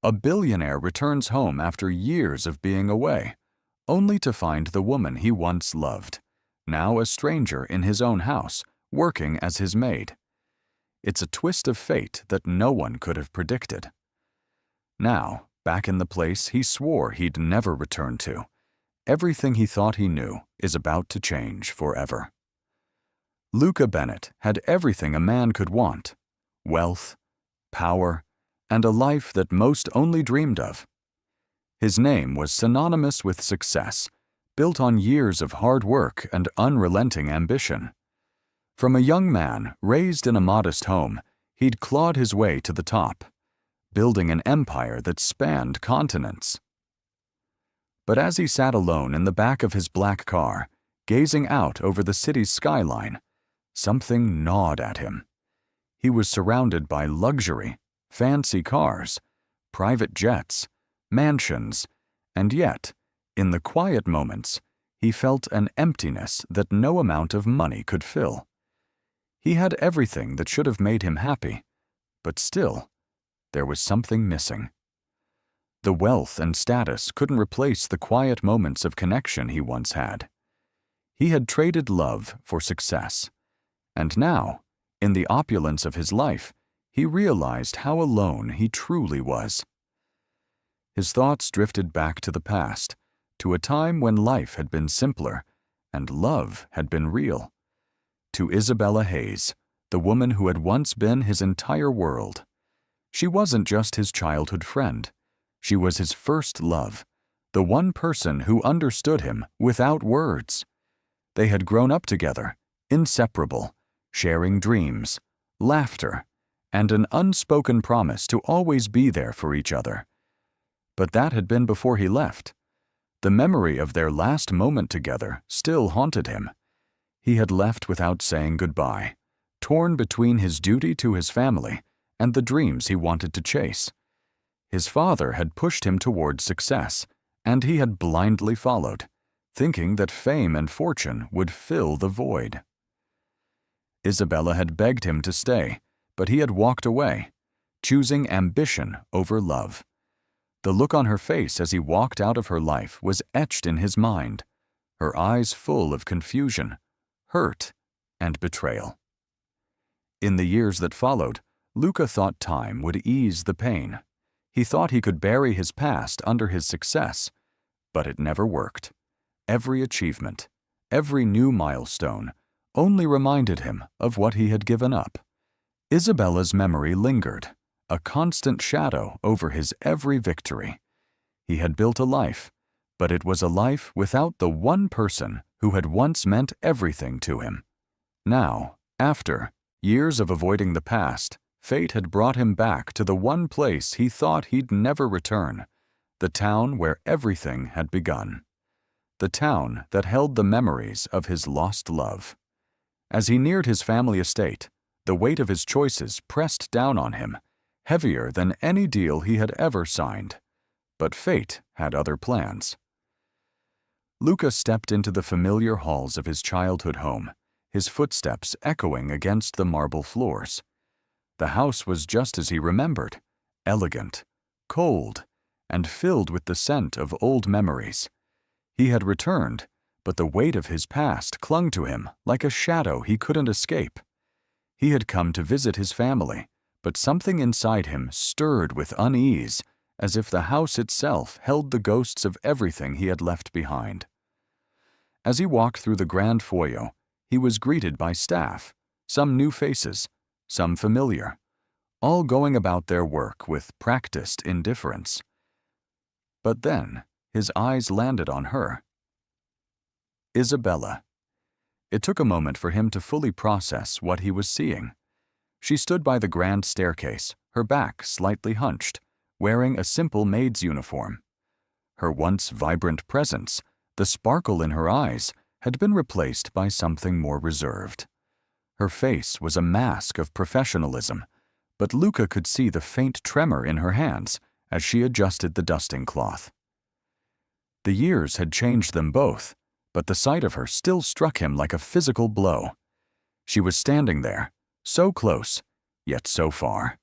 A billionaire returns home after years of being away, only to find the woman he once loved, now a stranger in his own house, working as his maid. It's a twist of fate that no one could have predicted. Now, back in the place he swore he'd never return to, everything he thought he knew is about to change forever. Luca Bennett had everything a man could want: wealth, power, and a life that most only dreamed of. His name was synonymous with success, built on years of hard work and unrelenting ambition. From a young man raised in a modest home, he'd clawed his way to the top, building an empire that spanned continents. But as he sat alone in the back of his black car, gazing out over the city's skyline, something gnawed at him. He was surrounded by luxury, fancy cars, private jets, mansions, and yet, in the quiet moments, he felt an emptiness that no amount of money could fill. He had everything that should have made him happy, but still, there was something missing. The wealth and status couldn't replace the quiet moments of connection he once had. He had traded love for success, and now, in the opulence of his life, he realized how alone he truly was. His thoughts drifted back to the past, to a time when life had been simpler and love had been real. To Isabella Hayes, the woman who had once been his entire world. She wasn't just his childhood friend. She was his first love, the one person who understood him without words. They had grown up together, inseparable, sharing dreams, laughter, and an unspoken promise to always be there for each other. But that had been before he left. The memory of their last moment together still haunted him. He had left without saying goodbye, torn between his duty to his family and the dreams he wanted to chase. His father had pushed him toward success, and he had blindly followed, thinking that fame and fortune would fill the void. Isabella had begged him to stay, but he had walked away, choosing ambition over love. The look on her face as he walked out of her life was etched in his mind, her eyes full of confusion, hurt, and betrayal. In the years that followed, Luca thought time would ease the pain. He thought he could bury his past under his success, but it never worked. Every achievement, every new milestone, only reminded him of what he had given up. Isabella's memory lingered, a constant shadow over his every victory. He had built a life, but it was a life without the one person who had once meant everything to him. Now, after years of avoiding the past, fate had brought him back to the one place he thought he'd never return, the town where everything had begun. The town that held the memories of his lost love. As he neared his family estate, the weight of his choices pressed down on him, heavier than any deal he had ever signed. But fate had other plans. Luca stepped into the familiar halls of his childhood home, his footsteps echoing against the marble floors. The house was just as he remembered, elegant, cold, and filled with the scent of old memories. He had returned, but the weight of his past clung to him like a shadow he couldn't escape. He had come to visit his family, but something inside him stirred with unease, as if the house itself held the ghosts of everything he had left behind. As he walked through the grand foyer, he was greeted by staff, some new faces, some familiar, all going about their work with practiced indifference. But then his eyes landed on her. Isabella. It took a moment for him to fully process what he was seeing. She stood by the grand staircase, her back slightly hunched, wearing a simple maid's uniform. Her once vibrant presence, the sparkle in her eyes, had been replaced by something more reserved. Her face was a mask of professionalism, but Luca could see the faint tremor in her hands as she adjusted the dusting cloth. The years had changed them both, but the sight of her still struck him like a physical blow. She was standing there, so close, yet so far.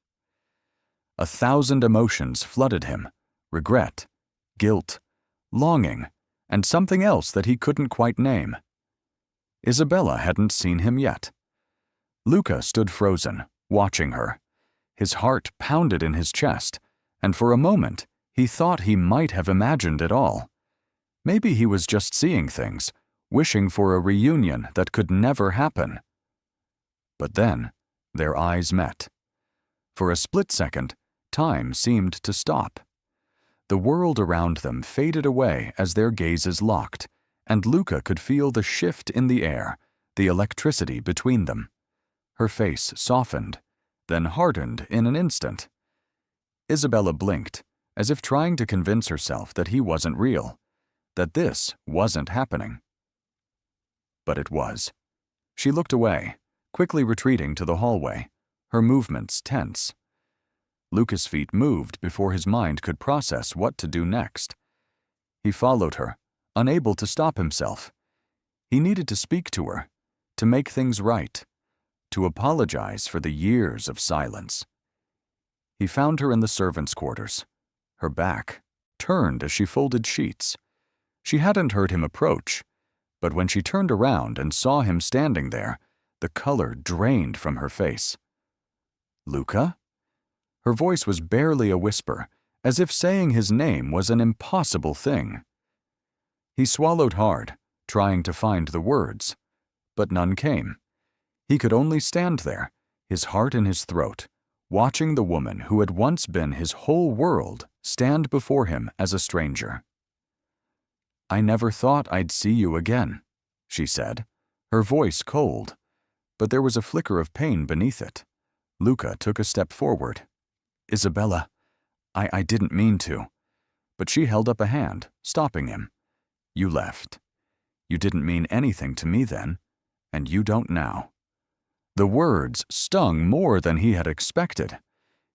1,000 emotions flooded him: regret, guilt, longing, and something else that he couldn't quite name. Isabella hadn't seen him yet. Luca stood frozen, watching her. His heart pounded in his chest, and for a moment he thought he might have imagined it all. Maybe he was just seeing things, wishing for a reunion that could never happen. But then their eyes met. For a split second, time seemed to stop. The world around them faded away as their gazes locked, and Luca could feel the shift in the air, the electricity between them. Her face softened, then hardened in an instant. Isabella blinked, as if trying to convince herself that he wasn't real, that this wasn't happening. But it was. She looked away, quickly retreating to the hallway, her movements tense. Luca's feet moved before his mind could process what to do next. He followed her, unable to stop himself. He needed to speak to her, to make things right, to apologize for the years of silence. He found her in the servants' quarters, her back turned as she folded sheets. She hadn't heard him approach, but when she turned around and saw him standing there, the color drained from her face. "Luca?" Her voice was barely a whisper, as if saying his name was an impossible thing. He swallowed hard, trying to find the words, but none came. He could only stand there, his heart in his throat, watching the woman who had once been his whole world stand before him as a stranger. "I never thought I'd see you again," she said, her voice cold, but there was a flicker of pain beneath it. Luca took a step forward. "Isabella, I didn't mean to." But she held up a hand, stopping him. "You left. You didn't mean anything to me then, and you don't now." The words stung more than he had expected.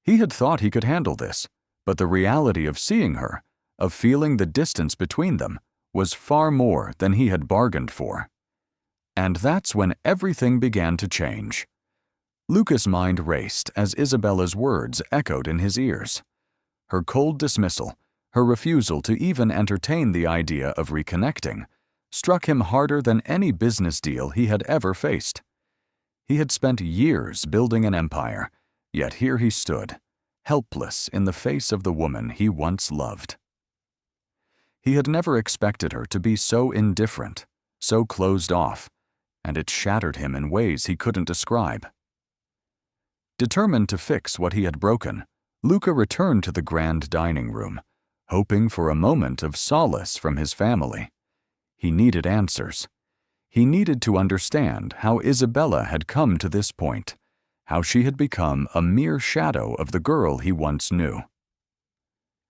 He had thought he could handle this, but the reality of seeing her, of feeling the distance between them, was far more than he had bargained for. And that's when everything began to change. Luca's mind raced as Isabella's words echoed in his ears. Her cold dismissal, her refusal to even entertain the idea of reconnecting, struck him harder than any business deal he had ever faced. He had spent years building an empire, yet here he stood, helpless in the face of the woman he once loved. He had never expected her to be so indifferent, so closed off, and it shattered him in ways he couldn't describe. Determined to fix what he had broken, Luca returned to the grand dining room, hoping for a moment of solace from his family. He needed answers. He needed to understand how Isabella had come to this point, how she had become a mere shadow of the girl he once knew.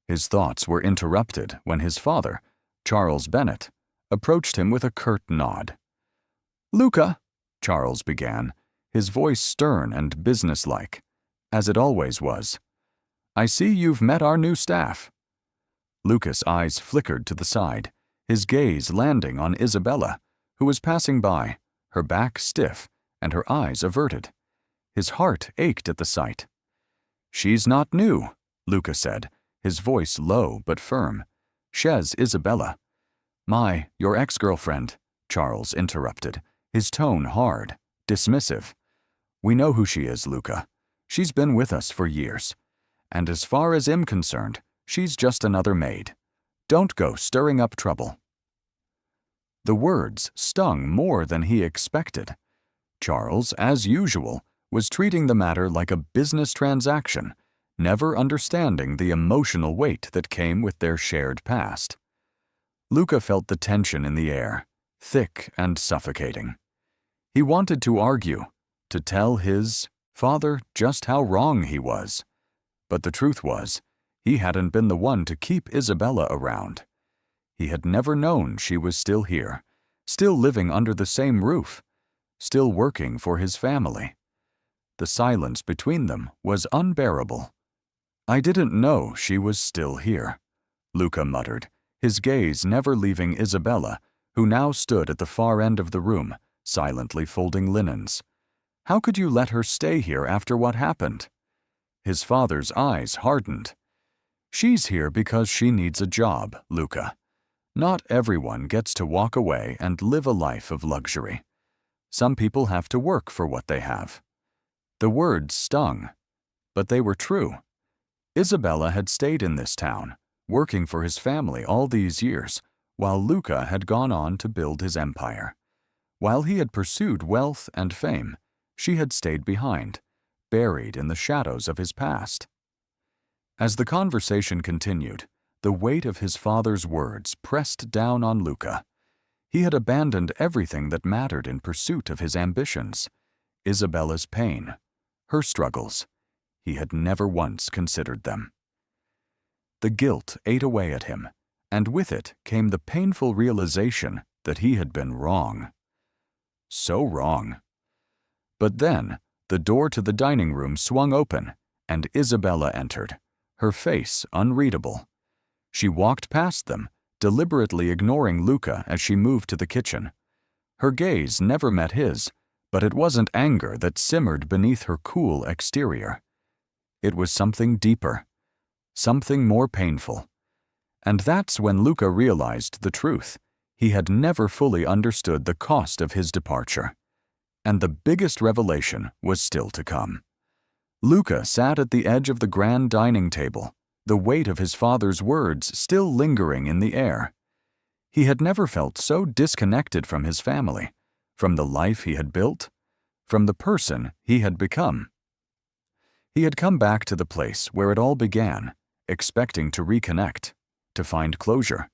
His thoughts were interrupted when his father, Charles Bennet, approached him with a curt nod. "Luca," Charles began, his voice stern and businesslike, as it always was, "I see you've met our new staff." Luca's eyes flickered to the side, his gaze landing on Isabella, who was passing by, her back stiff and her eyes averted. His heart ached at the sight. "She's not new," Luca said, his voice low but firm. "She's Isabella." Your ex-girlfriend," Charles interrupted, his tone hard, dismissive. "We know who she is, Luca. She's been with us for years. And as far as I'm concerned, she's just another maid. Don't go stirring up trouble." The words stung more than he expected. Charles, as usual, was treating the matter like a business transaction, never understanding the emotional weight that came with their shared past. Luca felt the tension in the air, thick and suffocating. He wanted to argue, to tell his father just how wrong he was. But the truth was, he hadn't been the one to keep Isabella around. He had never known she was still here, still living under the same roof, still working for his family. The silence between them was unbearable. "I didn't know she was still here," Luca muttered, his gaze never leaving Isabella, who now stood at the far end of the room, silently folding linens. "How could you let her stay here after what happened?" His father's eyes hardened. She's here because she needs a job, Luca. Not everyone gets to walk away and live a life of luxury. Some people have to work for what they have. The words stung, but they were true. Isabella had stayed in this town, working for his family all these years, while Luca had gone on to build his empire. While he had pursued wealth and fame, she had stayed behind, buried in the shadows of his past. As the conversation continued, the weight of his father's words pressed down on Luca. He had abandoned everything that mattered in pursuit of his ambitions. Isabella's pain, her struggles. He had never once considered them. The guilt ate away at him, and with it came the painful realization that he had been wrong. So wrong. But then, the door to the dining room swung open, and Isabella entered, her face unreadable. She walked past them, deliberately ignoring Luca as she moved to the kitchen. Her gaze never met his, but it wasn't anger that simmered beneath her cool exterior. It was something deeper, something more painful. And that's when Luca realized the truth. He had never fully understood the cost of his departure. And the biggest revelation was still to come. Luca sat at the edge of the grand dining table, the weight of his father's words still lingering in the air. He had never felt so disconnected from his family, from the life he had built, from the person he had become. He had come back to the place where it all began, expecting to reconnect, to find closure.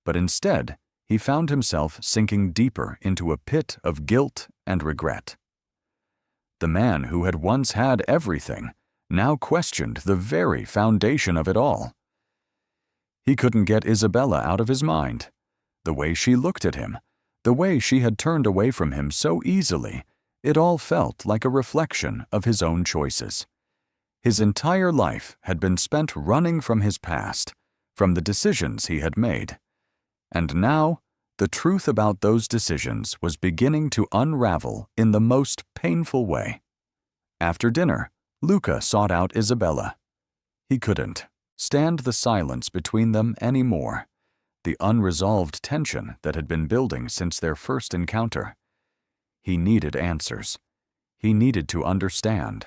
But instead, he found himself sinking deeper into a pit of guilt and regret. The man who had once had everything now questioned the very foundation of it all. He couldn't get Isabella out of his mind. The way she looked at him, the way she had turned away from him so easily, it all felt like a reflection of his own choices. His entire life had been spent running from his past, from the decisions he had made. And now, the truth about those decisions was beginning to unravel in the most painful way. After dinner, Luca sought out Isabella. He couldn't stand the silence between them any more, the unresolved tension that had been building since their first encounter. He needed answers. He needed to understand.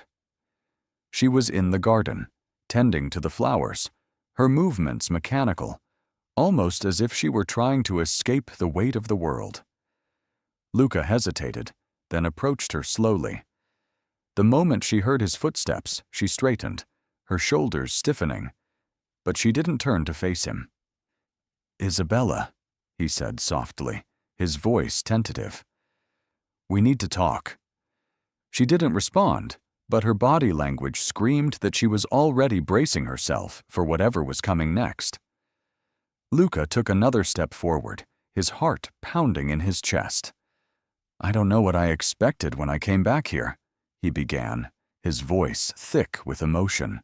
She was in the garden, tending to the flowers, her movements mechanical, almost as if she were trying to escape the weight of the world. Luca hesitated, then approached her slowly. The moment she heard his footsteps, she straightened, her shoulders stiffening, but she didn't turn to face him. "Isabella," he said softly, his voice tentative. "We need to talk." She didn't respond, but her body language screamed that she was already bracing herself for whatever was coming next. Luca took another step forward, his heart pounding in his chest. "I don't know what I expected when I came back here," he began, his voice thick with emotion.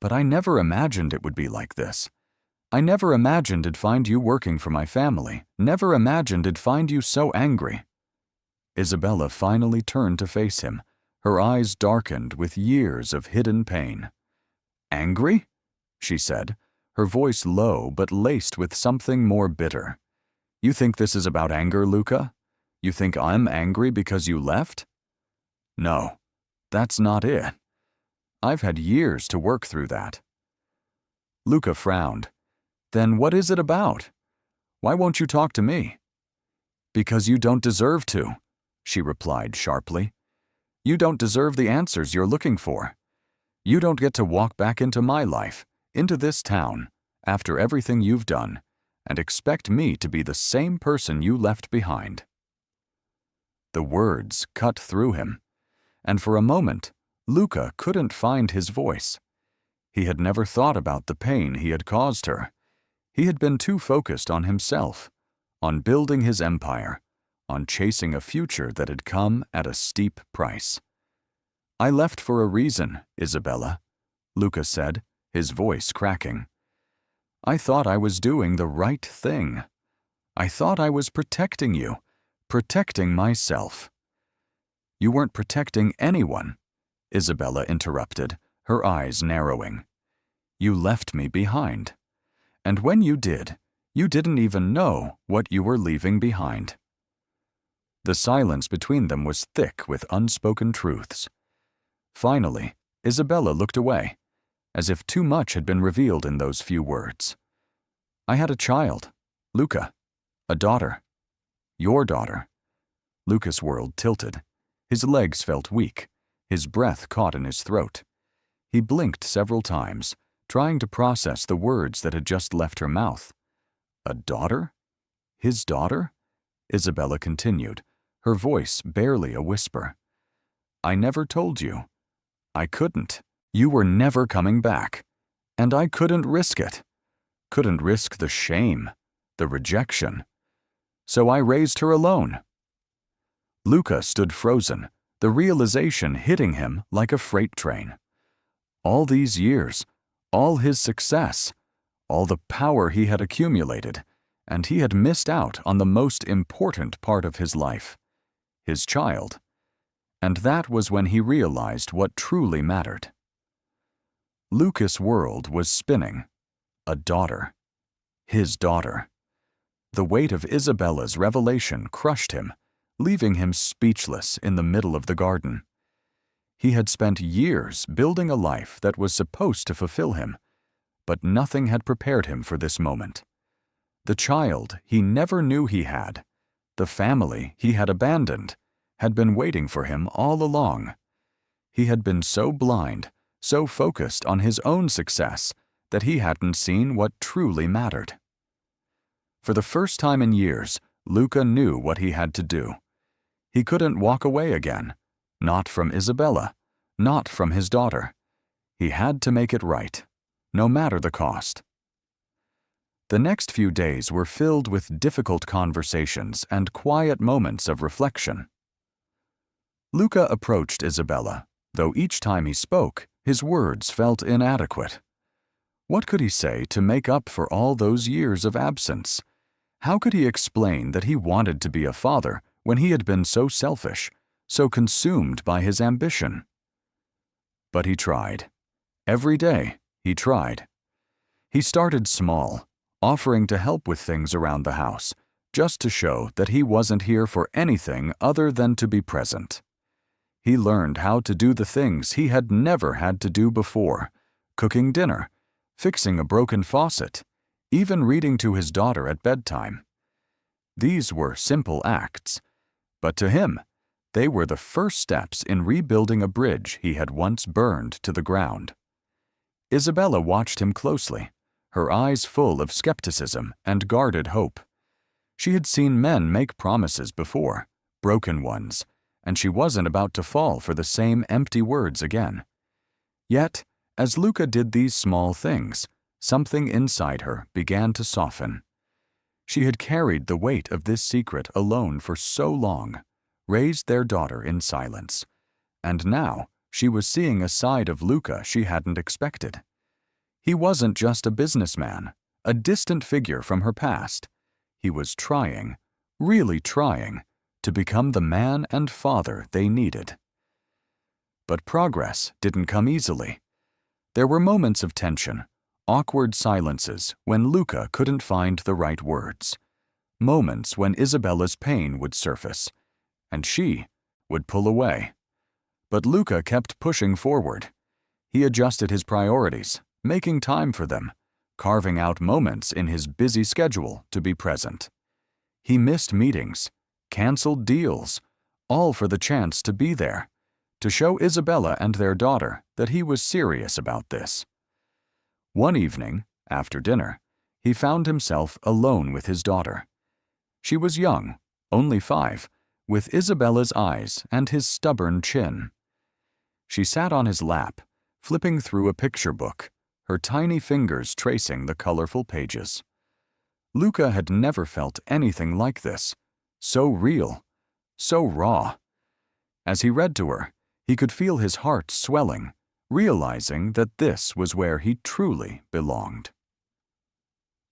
"But I never imagined it would be like this. I never imagined I'd find you working for my family, never imagined I'd find you so angry." Isabella finally turned to face him, her eyes darkened with years of hidden pain. "Angry?" she said, her voice low but laced with something more bitter. "You think this is about anger, Luca? You think I'm angry because you left?" "No, that's not it. I've had years to work through that." Luca frowned. "Then what is it about? Why won't you talk to me?" "Because you don't deserve to," she replied sharply. "You don't deserve the answers you're looking for. You don't get to walk back into my life, into this town, after everything you've done, and expect me to be the same person you left behind." The words cut through him, and for a moment, Luca couldn't find his voice. He had never thought about the pain he had caused her. He had been too focused on himself, on building his empire, on chasing a future that had come at a steep price. "I left for a reason, Isabella," Luca said, his voice cracking. "I thought I was doing the right thing. I thought I was protecting you, protecting myself." "You weren't protecting anyone," Isabella interrupted, her eyes narrowing. "You left me behind. And when you did, you didn't even know what you were leaving behind." The silence between them was thick with unspoken truths. Finally, Isabella looked away, as if too much had been revealed in those few words. "I had a child, Luca, a daughter. Your daughter." Luca's world tilted. His legs felt weak. His breath caught in his throat. He blinked several times, trying to process the words that had just left her mouth. A daughter? His daughter? Isabella continued, her voice barely a whisper. "I never told you. I couldn't. You were never coming back. And I couldn't risk it. Couldn't risk the shame, the rejection. So I raised her alone." Luca stood frozen, the realization hitting him like a freight train. All these years, all his success, all the power he had accumulated, and he had missed out on the most important part of his life, his child. And that was when he realized what truly mattered. Lucas' world was spinning. A daughter. His daughter. The weight of Isabella's revelation crushed him, leaving him speechless in the middle of the garden. He had spent years building a life that was supposed to fulfill him, but nothing had prepared him for this moment. The child he never knew he had, the family he had abandoned, had been waiting for him all along. He had been so blind, so focused on his own success, that he hadn't seen what truly mattered. For the first time in years, Luca knew what he had to do. He couldn't walk away again, not from Isabella, not from his daughter. He had to make it right, no matter the cost. The next few days were filled with difficult conversations and quiet moments of reflection. Luca approached Isabella, though each time he spoke, his words felt inadequate. What could he say to make up for all those years of absence? How could he explain that he wanted to be a father when he had been so selfish, so consumed by his ambition? But he tried. Every day, he tried. He started small, offering to help with things around the house, just to show that he wasn't here for anything other than to be present. He learned how to do the things he had never had to do before: cooking dinner, fixing a broken faucet, even reading to his daughter at bedtime. These were simple acts, but to him, they were the first steps in rebuilding a bridge he had once burned to the ground. Isabella watched him closely, her eyes full of skepticism and guarded hope. She had seen men make promises before, broken ones, and she wasn't about to fall for the same empty words again. Yet, as Luca did these small things, something inside her began to soften. She had carried the weight of this secret alone for so long, raised their daughter in silence, and now she was seeing a side of Luca she hadn't expected. He wasn't just a businessman, a distant figure from her past. He was trying, really trying, to become the man and father they needed. But progress didn't come easily. There were moments of tension, awkward silences when Luca couldn't find the right words, moments when Isabella's pain would surface, and she would pull away. But Luca kept pushing forward. He adjusted his priorities, making time for them, carving out moments in his busy schedule to be present. He missed meetings, canceled deals, all for the chance to be there, to show Isabella and their daughter that he was serious about this. One evening, after dinner, he found himself alone with his daughter. She was young, only 5, with Isabella's eyes and his stubborn chin. She sat on his lap, flipping through a picture book, her tiny fingers tracing the colorful pages. Luca had never felt anything like this, so real, so raw. As he read to her, he could feel his heart swelling, realizing that this was where he truly belonged.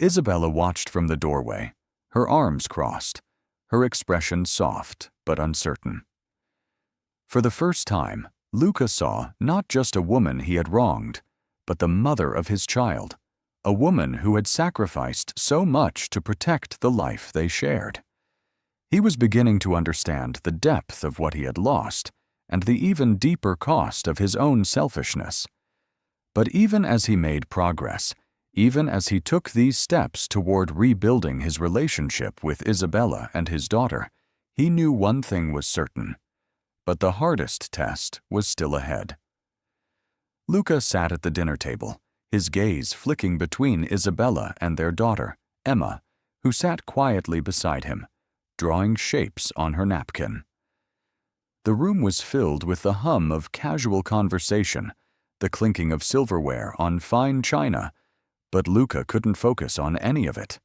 Isabella watched from the doorway, her arms crossed, her expression soft but uncertain. For the first time, Luca saw not just a woman he had wronged, but the mother of his child, a woman who had sacrificed so much to protect the life they shared. He was beginning to understand the depth of what he had lost and the even deeper cost of his own selfishness. But even as he made progress, even as he took these steps toward rebuilding his relationship with Isabella and his daughter, he knew one thing was certain. But the hardest test was still ahead. Luca sat at the dinner table, his gaze flicking between Isabella and their daughter, Emma, who sat quietly beside him, drawing shapes on her napkin. The room was filled with the hum of casual conversation, the clinking of silverware on fine china, but Luca couldn't focus on any of it.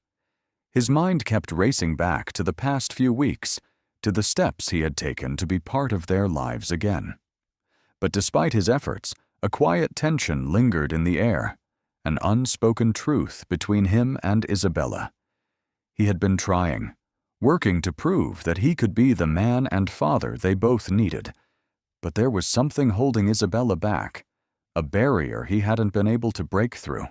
His mind kept racing back to the past few weeks, to the steps he had taken to be part of their lives again. But despite his efforts, a quiet tension lingered in the air, an unspoken truth between him and Isabella. He had been trying, working to prove that he could be the man and father they both needed, but there was something holding Isabella back, a barrier he hadn't been able to break through.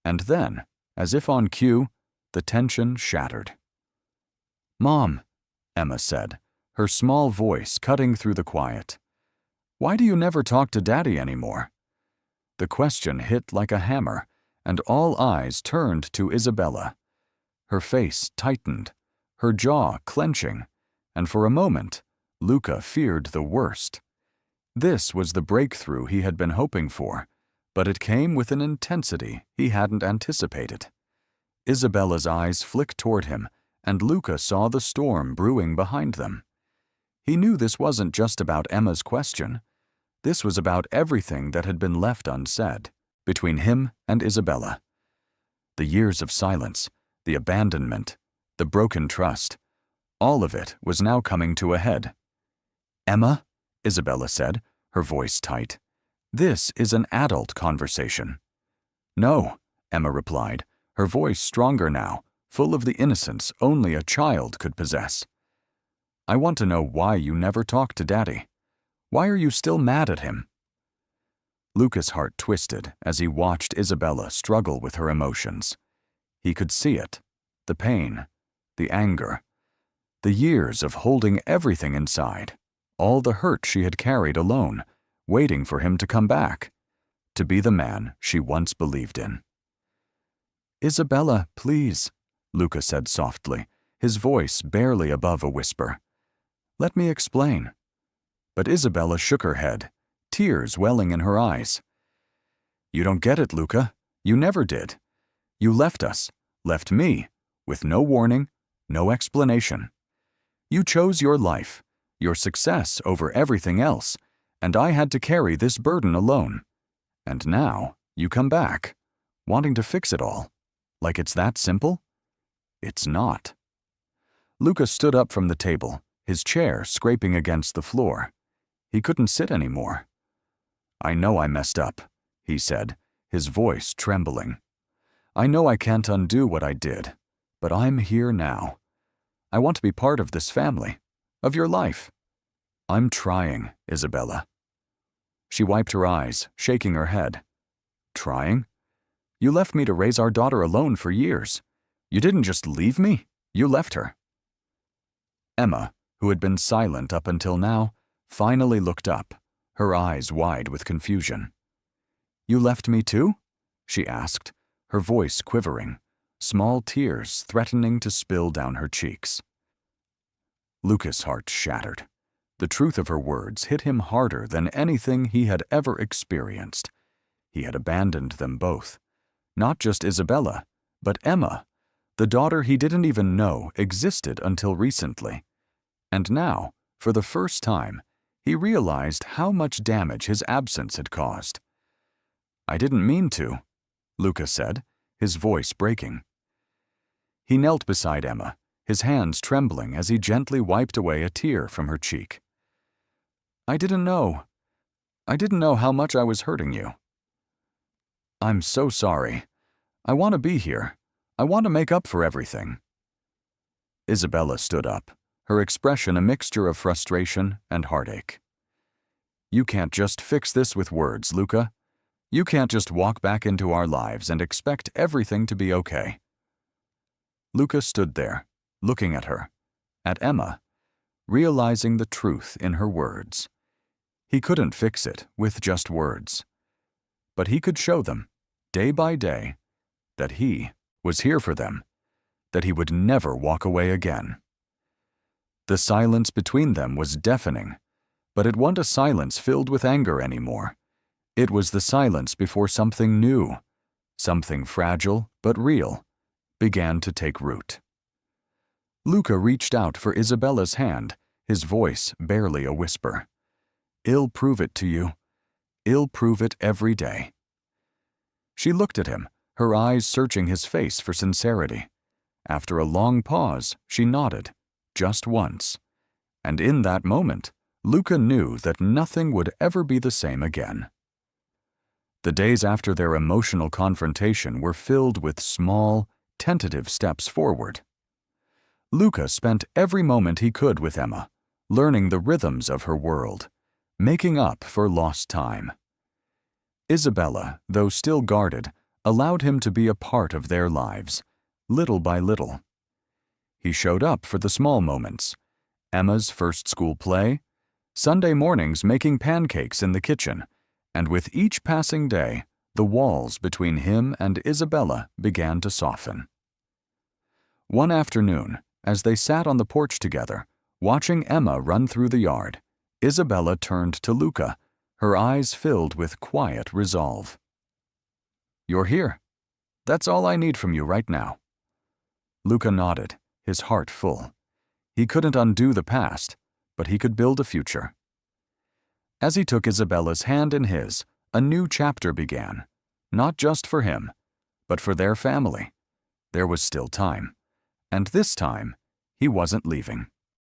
And then, as if on cue, the tension shattered. "Mom," Emma said, her small voice cutting through the quiet. "Why do you never talk to Daddy anymore?" The question hit like a hammer, and all eyes turned to Isabella. Her face tightened, her jaw clenching, and for a moment, Luca feared the worst. This was the breakthrough he had been hoping for, but it came with an intensity he hadn't anticipated. Isabella's eyes flicked toward him, and Luca saw the storm brewing behind them. He knew this wasn't just about Emma's question. This was about everything that had been left unsaid between him and Isabella. The years of silence, the abandonment, the broken trust, all of it was now coming to a head. "Emma," Isabella said, her voice tight, "this is an adult conversation." "No," Emma replied, her voice stronger now, full of the innocence only a child could possess. "I want to know why you never talk to Daddy. Why are you still mad at him?" Luca's heart twisted as he watched Isabella struggle with her emotions. He could see it, the pain, the anger, the years of holding everything inside, all the hurt she had carried alone, waiting for him to come back, to be the man she once believed in. "Isabella, please," Luca said softly, his voice barely above a whisper. "Let me explain." But Isabella shook her head, tears welling in her eyes. "You don't get it, Luca. You never did. You left us, left me, with no warning, no explanation. You chose your life, your success over everything else, and I had to carry this burden alone. And now you come back, wanting to fix it all. Like it's that simple? It's not." Luca stood up from the table, his chair scraping against the floor. He couldn't sit anymore. "I know I messed up," he said, his voice trembling. "I know I can't undo what I did, but I'm here now. I want to be part of this family, of your life. I'm trying, Isabella." She wiped her eyes, shaking her head. "Trying? You left me to raise our daughter alone for years. You didn't just leave me, you left her." Emma, who had been silent up until now, finally looked up, her eyes wide with confusion. "You left me too?" she asked, her voice quivering, small tears threatening to spill down her cheeks. Luca's heart shattered. The truth of her words hit him harder than anything he had ever experienced. He had abandoned them both. Not just Isabella, but Emma, the daughter he didn't even know existed until recently. And now, for the first time, he realized how much damage his absence had caused. "I didn't mean to," Luca said, his voice breaking. He knelt beside Emma, his hands trembling as he gently wiped away a tear from her cheek. I didn't know how much I was hurting you." "I'm so sorry. I want to be here. I want to make up for everything." Isabella stood up, her expression a mixture of frustration and heartache. You can't just fix this with words, Luca. You can't just walk back into our lives and expect everything to be okay." Luca stood there, looking at her, at Emma, realizing the truth in her words. He couldn't fix it with just words, but he could show them, day by day, that he was here for them, that he would never walk away again. The silence between them was deafening, but it wasn't a silence filled with anger anymore. It was the silence before something new, something fragile but real, began to take root. Luca reached out for Isabella's hand, his voice barely a whisper. "I'll prove it to you. I'll prove it every day." She looked at him, her eyes searching his face for sincerity. After a long pause, she nodded, just once. And in that moment, Luca knew that nothing would ever be the same again. The days after their emotional confrontation were filled with small, tentative steps forward. Luca spent every moment he could with Emma, learning the rhythms of her world, making up for lost time. Isabella, though still guarded, allowed him to be a part of their lives, little by little. He showed up for the small moments: Emma's first school play, Sunday mornings making pancakes in the kitchen, and with each passing day, the walls between him and Isabella began to soften. One afternoon, as they sat on the porch together, watching Emma run through the yard, Isabella turned to Luca, her eyes filled with quiet resolve. "You're here. That's all I need from you right now." Luca nodded, his heart full. He couldn't undo the past, but he could build a future. As he took Isabella's hand in his, a new chapter began, not just for him, but for their family. There was still time, and this time, he wasn't leaving.